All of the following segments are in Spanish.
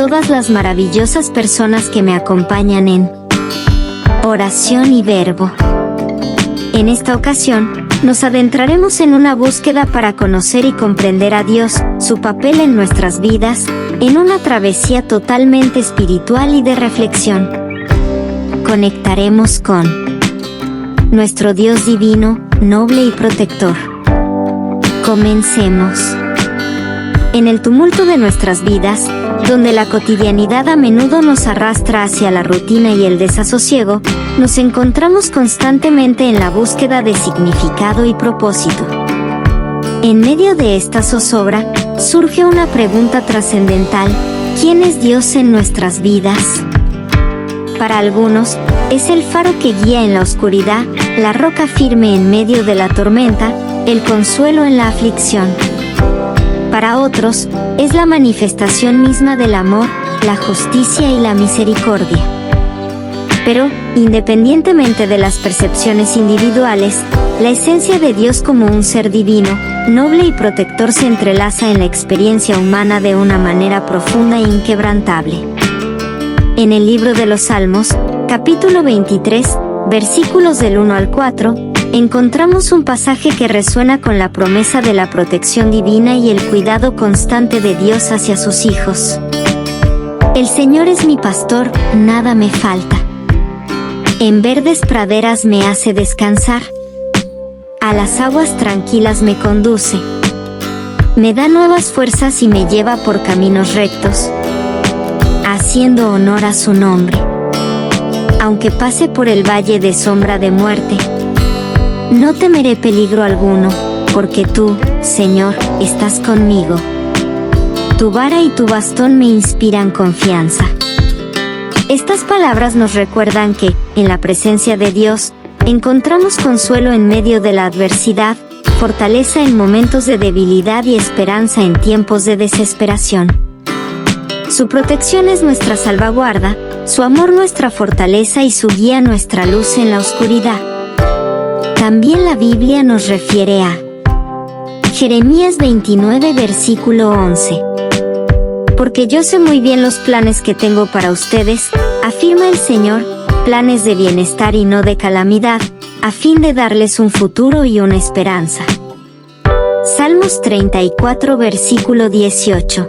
todas las maravillosas personas que me acompañan en Oración y Verbo. En esta ocasión, nos adentraremos en una búsqueda para conocer y comprender a Dios, su papel en nuestras vidas, en una travesía totalmente espiritual y de reflexión. Conectaremos con nuestro Dios divino, noble y protector. Comencemos. En el tumulto de nuestras vidas, donde la cotidianidad a menudo nos arrastra hacia la rutina y el desasosiego, nos encontramos constantemente en la búsqueda de significado y propósito. En medio de esta zozobra, surge una pregunta trascendental: ¿quién es Dios en nuestras vidas? Para algunos, es el faro que guía en la oscuridad, la roca firme en medio de la tormenta, el consuelo en la aflicción. Para otros, es la manifestación misma del amor, la justicia y la misericordia. Pero, independientemente de las percepciones individuales, la esencia de Dios como un ser divino, noble y protector se entrelaza en la experiencia humana de una manera profunda e inquebrantable. En el libro de los Salmos, capítulo 23, versículos del 1 al 4, encontramos un pasaje que resuena con la promesa de la protección divina y el cuidado constante de Dios hacia sus hijos. El Señor es mi pastor, nada me falta. En verdes praderas me hace descansar. A las aguas tranquilas me conduce. Me da nuevas fuerzas y me lleva por caminos rectos, haciendo honor a su nombre. Aunque pase por el valle de sombra de muerte, no temeré peligro alguno, porque tú, Señor, estás conmigo. Tu vara y tu bastón me inspiran confianza. Estas palabras nos recuerdan que, en la presencia de Dios, encontramos consuelo en medio de la adversidad, fortaleza en momentos de debilidad y esperanza en tiempos de desesperación. Su protección es nuestra salvaguarda, su amor nuestra fortaleza y su guía nuestra luz en la oscuridad. También la Biblia nos refiere a Jeremías 29 versículo 11. Porque yo sé muy bien los planes que tengo para ustedes, afirma el Señor, planes de bienestar y no de calamidad, a fin de darles un futuro y una esperanza. Salmos 34 versículo 18.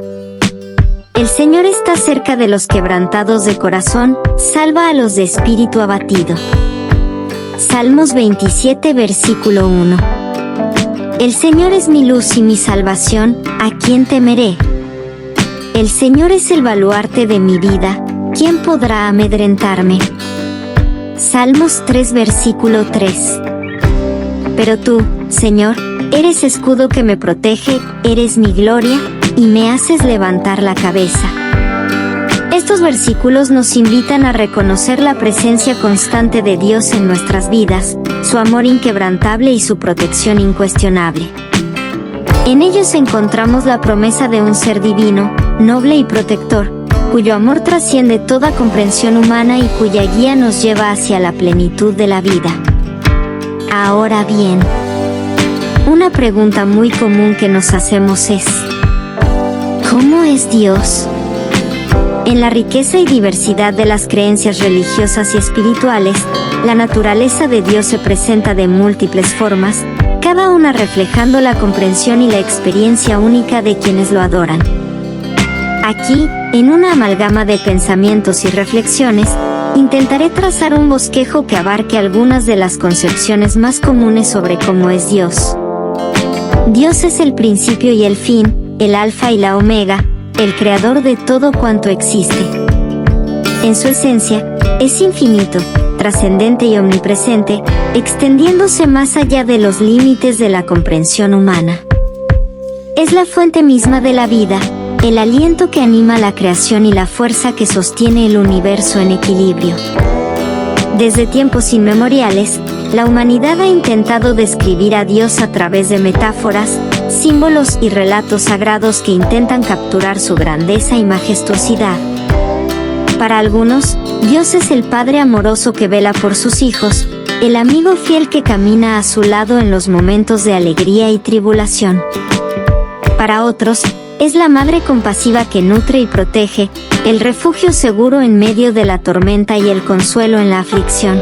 El Señor está cerca de los quebrantados de corazón, salva a los de espíritu abatido. Salmos 27 versículo 1. El Señor es mi luz y mi salvación, ¿a quién temeré? El Señor es el baluarte de mi vida, ¿quién podrá amedrentarme? Salmos 3 versículo 3. Pero tú, Señor, eres escudo que me protege, eres mi gloria, y me haces levantar la cabeza. Estos versículos nos invitan a reconocer la presencia constante de Dios en nuestras vidas, su amor inquebrantable y su protección incuestionable. En ellos encontramos la promesa de un ser divino, noble y protector, cuyo amor trasciende toda comprensión humana y cuya guía nos lleva hacia la plenitud de la vida. Ahora bien, una pregunta muy común que nos hacemos es: ¿cómo es Dios? En la riqueza y diversidad de las creencias religiosas y espirituales, la naturaleza de Dios se presenta de múltiples formas, cada una reflejando la comprensión y la experiencia única de quienes lo adoran. Aquí, en una amalgama de pensamientos y reflexiones, intentaré trazar un bosquejo que abarque algunas de las concepciones más comunes sobre cómo es Dios. Dios es el principio y el fin, el alfa y la omega, el creador de todo cuanto existe. En su esencia, es infinito, trascendente y omnipresente, extendiéndose más allá de los límites de la comprensión humana. Es la fuente misma de la vida, el aliento que anima la creación y la fuerza que sostiene el universo en equilibrio. Desde tiempos inmemoriales, la humanidad ha intentado describir a Dios a través de metáforas, símbolos y relatos sagrados que intentan capturar su grandeza y majestuosidad. Para algunos, Dios es el Padre amoroso que vela por sus hijos, el amigo fiel que camina a su lado en los momentos de alegría y tribulación. Para otros, es la madre compasiva que nutre y protege, el refugio seguro en medio de la tormenta y el consuelo en la aflicción.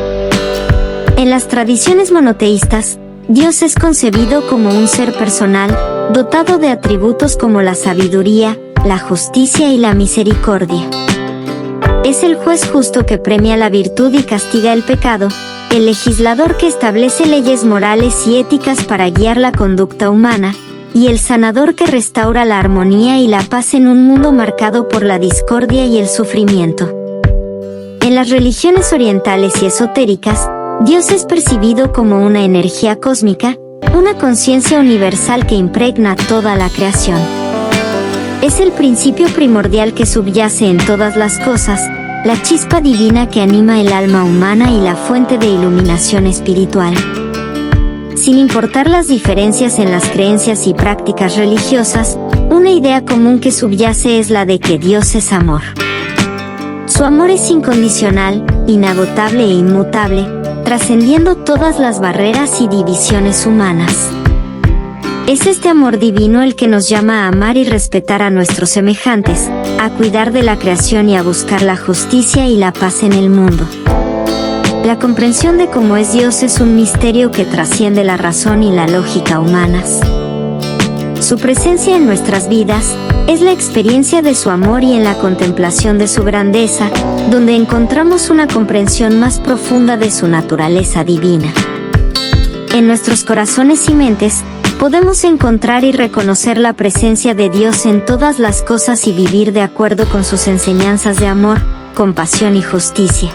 En las tradiciones monoteístas, Dios es concebido como un ser personal, dotado de atributos como la sabiduría, la justicia y la misericordia. Es el juez justo que premia la virtud y castiga el pecado, el legislador que establece leyes morales y éticas para guiar la conducta humana, y el sanador que restaura la armonía y la paz en un mundo marcado por la discordia y el sufrimiento. En las religiones orientales y esotéricas, Dios es percibido como una energía cósmica, una conciencia universal que impregna toda la creación. Es el principio primordial que subyace en todas las cosas, la chispa divina que anima el alma humana y la fuente de iluminación espiritual. Sin importar las diferencias en las creencias y prácticas religiosas, una idea común que subyace es la de que Dios es amor. Su amor es incondicional, inagotable e inmutable, trascendiendo todas las barreras y divisiones humanas. Es este amor divino el que nos llama a amar y respetar a nuestros semejantes, a cuidar de la creación y a buscar la justicia y la paz en el mundo. La comprensión de cómo es Dios es un misterio que trasciende la razón y la lógica humanas. Su presencia en nuestras vidas es la experiencia de su amor y en la contemplación de su grandeza, donde encontramos una comprensión más profunda de su naturaleza divina. En nuestros corazones y mentes, podemos encontrar y reconocer la presencia de Dios en todas las cosas y vivir de acuerdo con sus enseñanzas de amor, compasión y justicia.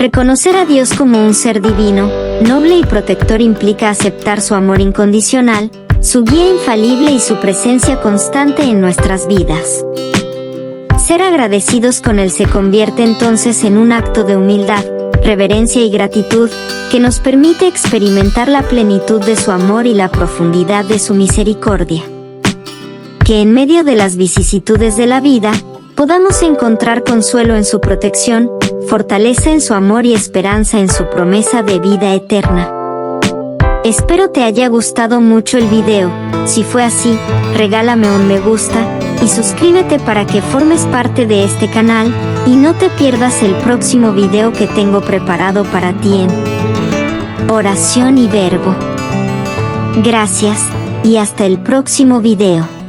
Reconocer a Dios como un ser divino, noble y protector implica aceptar su amor incondicional, su guía infalible y su presencia constante en nuestras vidas. Ser agradecidos con Él se convierte entonces en un acto de humildad, reverencia y gratitud, que nos permite experimentar la plenitud de su amor y la profundidad de su misericordia. Que en medio de las vicisitudes de la vida, podamos encontrar consuelo en su protección, fortaleza en su amor y esperanza en su promesa de vida eterna. Espero te haya gustado mucho el video. Si fue así, regálame un me gusta y suscríbete para que formes parte de este canal y no te pierdas el próximo video que tengo preparado para ti en Oración y Verbo. Gracias, y hasta el próximo video.